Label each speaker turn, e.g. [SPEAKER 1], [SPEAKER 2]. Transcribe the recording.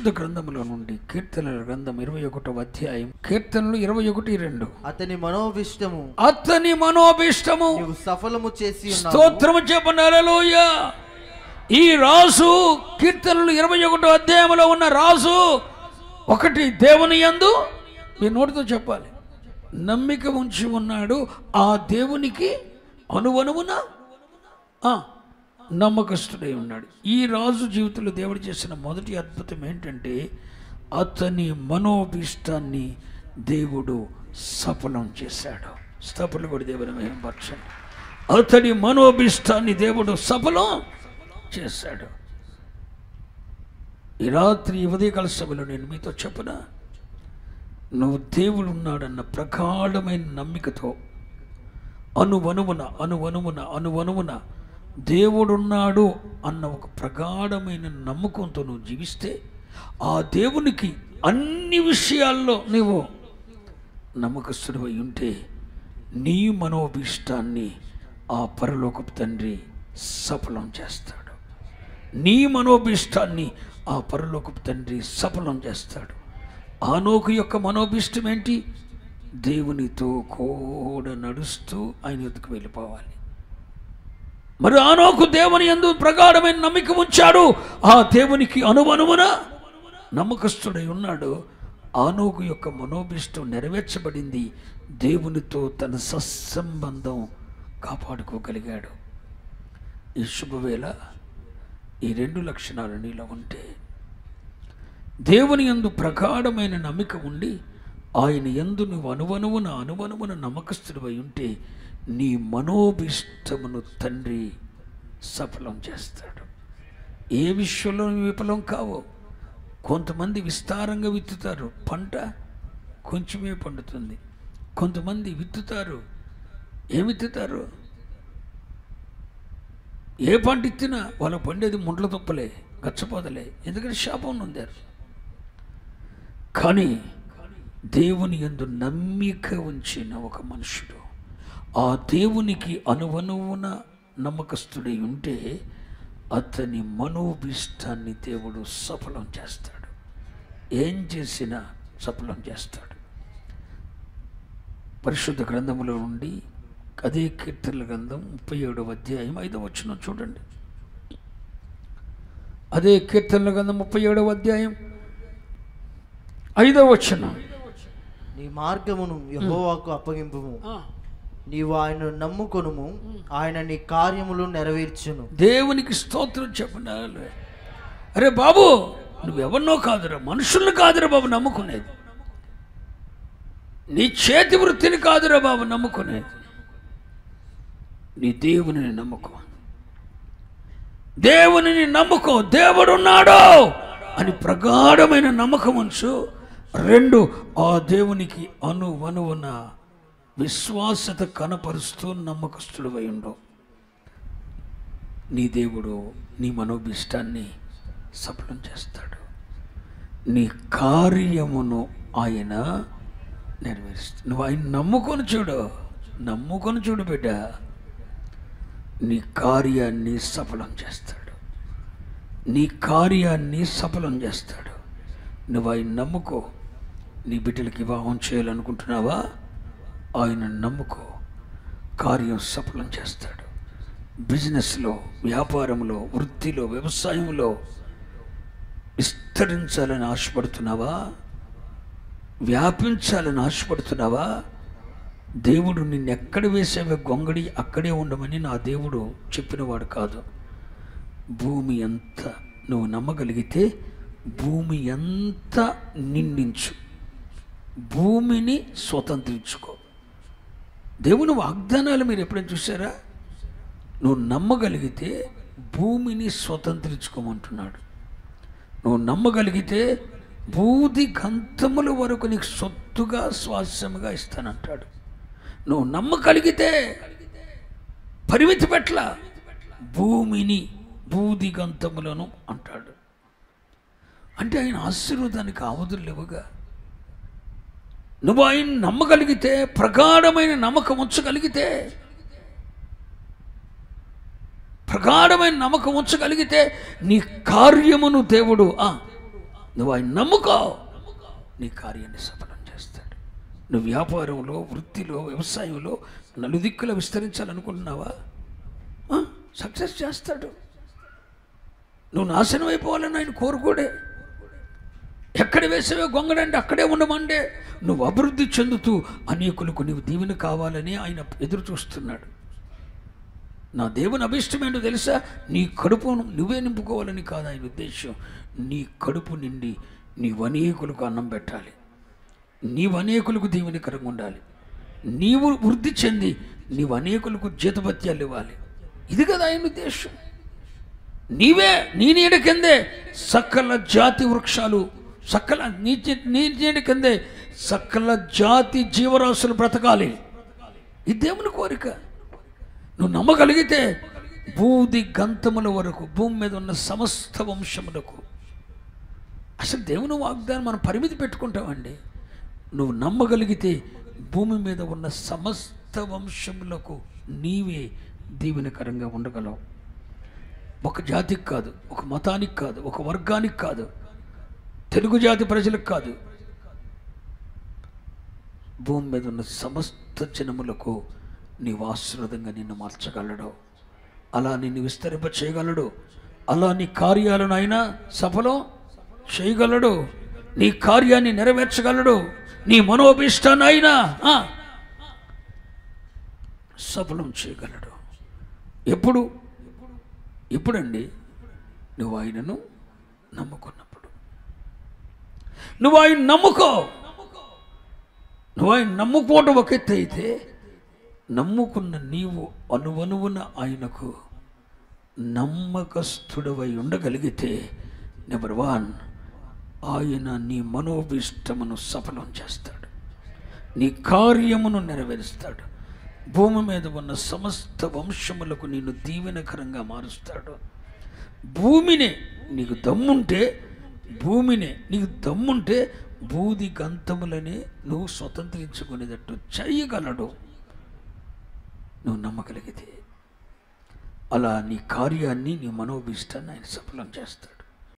[SPEAKER 1] పరిశుద్ధ గ్రంథములో నుండి కీర్తనల గ్రంథం 21వ అధ్యాయం కీర్తనలు 21:2.
[SPEAKER 2] అతని మనోభిష్టము నీవు సఫలము చేసి ఉన్నావు.
[SPEAKER 1] స్తోత్రము చెప్పండి, హల్లెలూయా. ఈ రాజు కీర్తనలు 21వ అధ్యాయంలో ఉన్న రాజు ఒకటి, దేవుని యందు మీ నోటితో చెప్పాలి, నమ్మిక ఉంచి ఉన్నాడు. ఆ దేవునికి అనువనువున నమ్మకస్తుడై ఉన్నాడు. ఈ రాజు జీవితంలో దేవుడు చేసిన మొదటి అద్భుతం ఏంటంటే అతని మనోభీష్టాన్ని దేవుడు సఫలం చేశాడు. స్తపలు కూడా దేవుని మహిమపరచండి. అతని మనోభీష్టాన్ని దేవుడు సఫలం చేశాడు. ఈ రాత్రి ఉదయకాల సభలో నేను మీతో చెప్పనా, నువ్వు దేవుడు ఉన్నాడన్న ప్రగాఢమైన నమ్మికతో అనువనువున దేవుడున్నాడు అన్న ఒక ప్రగాఢమైన నమ్మకంతో నువ్వు జీవిస్తే ఆ దేవునికి అన్ని విషయాల్లో నువ్వు నమ్మకస్తుడివై ఉంటే నీ మనోభీష్టాన్ని ఆ పరలోకపు తండ్రి సఫలం చేస్తాడు. నీ మనోభీష్టాన్ని ఆ పరలోకపు తండ్రి సఫలం చేస్తాడు. ఆనోకు యొక్క మనోభీష్టం ఏంటి? దేవునితో కూడా నడుస్తూ ఆయన ఎదుకు వెళ్ళిపోవాలి. మరి ఆనోకు దేవుని యందు ప్రగాఢమైన నమ్మిక ఉంచాడు. ఆ దేవునికి అనువనువున నమ్మకస్తుడై ఉన్నాడు. ఆనోకు యొక్క మనోభీష్టం నెరవేర్చబడింది. దేవునితో తన సత్సంబంధం కాపాడుకోగలిగాడు. ఈ శుభవేళ ఈ 2 లక్షణాలు నీలో ఉంటే, దేవుని యందు ప్రగాఢమైన నమ్మిక ఉండి ఆయన యందు నువ్వు అనువనువున నమ్మకస్తుడివై ఉంటే నీ మనోభీష్టమును తండ్రి సఫలం చేస్తాడు. ఏ విషయంలో విఫలం కావో. కొంతమంది విస్తారంగా విత్తుతారు, పంట కొంచెమే పండుతుంది. కొంతమంది విత్తుతారు, ఏమిత్తుతారు, ఏ పంట ఇచ్చినా వాళ్ళ పండేది ముండ్ల తుప్పలే, గచ్చపోదలే. ఎందుకంటే శాపం నొందారు. కానీ దేవుని యందు నమ్మిక ఉంచిన ఒక మనుషుడు ఆ దేవునికి అనువనువున నమ్మకస్తుడై ఉంటే అతని మనోభీష్టాన్ని దేవుడు సఫలం చేస్తాడు. ఏం చేసినా సఫలం చేస్తాడు. పరిశుద్ధ గ్రంథములో నుండి అదే కీర్తనల గ్రంథం 37వ అధ్యాయం 5వ వచనం చూడండి. అదే కీర్తనల గ్రంథం 37వ అధ్యాయం 5వ వచనం.
[SPEAKER 2] నీ మార్గమును యెహోవాకు అప్పగింపుము, నీవు ఆయనను నమ్ముకొనుము, ఆయన నీ కార్యములు నెరవేర్చును.
[SPEAKER 1] దేవునికి స్తోత్రం చెప్పండి. అరే బాబు, నువ్వెవరినో కాదురా, మనుషుల్ని కాదురా బాబు నమ్ముకునేది. నీ చేతి వృత్తిని కాదురా బాబు నమ్ముకునేది. నీ దేవుని నమ్ముకో. దేవుని నమ్ముకో. దేవుడున్నాడు అని ప్రగాఢమైన నమ్మకం ఉంచు. 2, ఆ దేవునికి అనువనువున విశ్వాసత కనపరుస్తూ నమ్మకస్తుడివై ఉండు. నీ దేవుడు నీ మనోభీష్టాన్ని సఫలం చేస్తాడు. నీ కార్యమును ఆయన నెరవేరుస్తాడు. నువ్వు ఆయన నమ్ముకొని చూడు బిడ్డ, నీ కార్యాన్ని సఫలం చేస్తాడు. నీ కార్యాన్ని సఫలం చేస్తాడు. నువ్వు ఆయన నమ్ముకో. నీ బిడ్డలకి వివాహం చేయాలనుకుంటున్నావా? ఆయన నమ్ముకో, కార్యం సఫలం చేస్తాడు. బిజినెస్లో, వ్యాపారంలో, వృత్తిలో, వ్యవసాయంలో విస్తరించాలని ఆశపడుతున్నావా? వ్యాపించాలని ఆశపడుతున్నావా? దేవుడు నిన్నెక్కడ వేసావే గొంగడి అక్కడే ఉండమని నా దేవుడు చెప్పినవాడు కాదు. భూమి ఎంత నువ్వు నమ్మగలిగితే భూమి ఎంత నిండించు, భూమిని స్వతంత్రించుకో. దేవుని వాగ్దానాలు మీరు ఎప్పుడైనా చూసారా? నువ్వు నమ్మగలిగితే భూమిని స్వతంత్రించుకోమంటున్నాడు. నువ్వు నమ్మగలిగితే బూది గంతముల వరకు నీకు సొత్తుగా స్వాస్యముగా ఇస్తానంటాడు. నువ్వు నమ్మగలిగితే పరిమితి పెట్ల భూమిని బూది గంతములను అంటాడు. అంటే ఆయన ఆశీర్వాదానికి ఆవదులు లేవుగా. నువ్వు ఆయన నమ్మగలిగితే, ప్రగాఢమైన నమ్మకం ఉంచగలిగితే, ప్రగాఢమైన నమ్మకం ఉంచగలిగితే నీ కార్యమును దేవుడు నువ్వు ఆయన నమ్ముకో, నీ కార్యాన్ని సఫలం చేస్తాడు. నువ్వు వ్యాపారంలో, వృత్తిలో, వ్యవసాయంలో నలుదిక్కులా విస్తరించాలనుకుంటున్నావా? సక్సెస్ చేస్తాడు. నువ్వు నాశనం అయిపోవాలని ఆయన కోరుకోడే. ఎక్కడ వేసావే గొంగడంటే అక్కడే ఉండమంటే నువ్వు అభివృద్ధి చెందుతూ అనేకులకు నీవు దీవెన కావాలని ఆయన ఎదురు చూస్తున్నాడు. నా దేవుని అభిష్టం ఏంటో తెలుసా? నీ కడుపును నువ్వే నింపుకోవాలని కాదు ఆయన ఉద్దేశం. నీ కడుపు నిండి నీవు అనేకులకు అన్నం పెట్టాలి, నీవు అనేకులకు దీవెనకరంగా ఉండాలి, నీవు వృద్ధి చెంది నీవు అనేకులకు జీతభత్యాలు ఇవ్వాలి. ఇది కదా ఆయన ఉద్దేశం. నీవే నీ నీడ కిందే సకల జాతి వృక్షాలు, సకల నీ నీడ కిందే సకల జాతి జీవరాశులు బ్రతకాలి. ఇది దేవుని కోరిక. నువ్వు నమ్మగలిగితే బూది గంతముల వరకు భూమి మీద ఉన్న సమస్త వంశములకు, అసలు దేవుని వాగ్దానం మనం పరిమితి పెట్టుకుంటామండి. నువ్వు నమ్మగలిగితే భూమి మీద ఉన్న సమస్త వంశములకు నీవే దీవెనకరంగా ఉండగలవు. ఒక జాతికి కాదు, ఒక మతానికి కాదు, ఒక వర్గానికి కాదు, తెలుగు జాతి ప్రజలకు కాదు, భూమి మీద ఉన్న సమస్త జనములకు నీవు ఆశీర్వాదంగా నిన్ను మార్చగలడు. అలా నిన్ను విస్తరింప చేయగలడు. అలా నీ కార్యాలను అయినా సఫలం చేయగలడు. నీ కార్యాన్ని నెరవేర్చగలడు. నీ మనోభీష్టాన్ని అయినా సఫలం చేయగలడు. ఎప్పుడండి? నువ్వు ఆయనను నమ్ముకున్నప్పుడు. నువ్వు ఆయన నమ్ముకో. నువ్వు ఆయన నమ్ముకోవడం ఒక ఎత్తు అయితే, నమ్ముకున్న నీవు అనువనువున ఆయనకు నమ్మకస్తుడవై ఉండగలిగితే, నెంబర్ 1, ఆయన నీ మనోభీష్టమును సఫలం చేస్తాడు, నీ కార్యమును నెరవేరుస్తాడు, భూమి మీద ఉన్న సమస్త వంశములకు నేను దీవెనకరంగా మారుస్తాడు. భూమిని నీకు దమ్ముంటే బూది గంతములని నువ్వు స్వతంత్రించుకునేటట్టు చేయగలడు. నువ్వు నమ్మగలిగితే అలా నీ కార్యాన్ని, నీ మనోభీష్టాన్ని ఆయన సఫలం చేస్తాడు.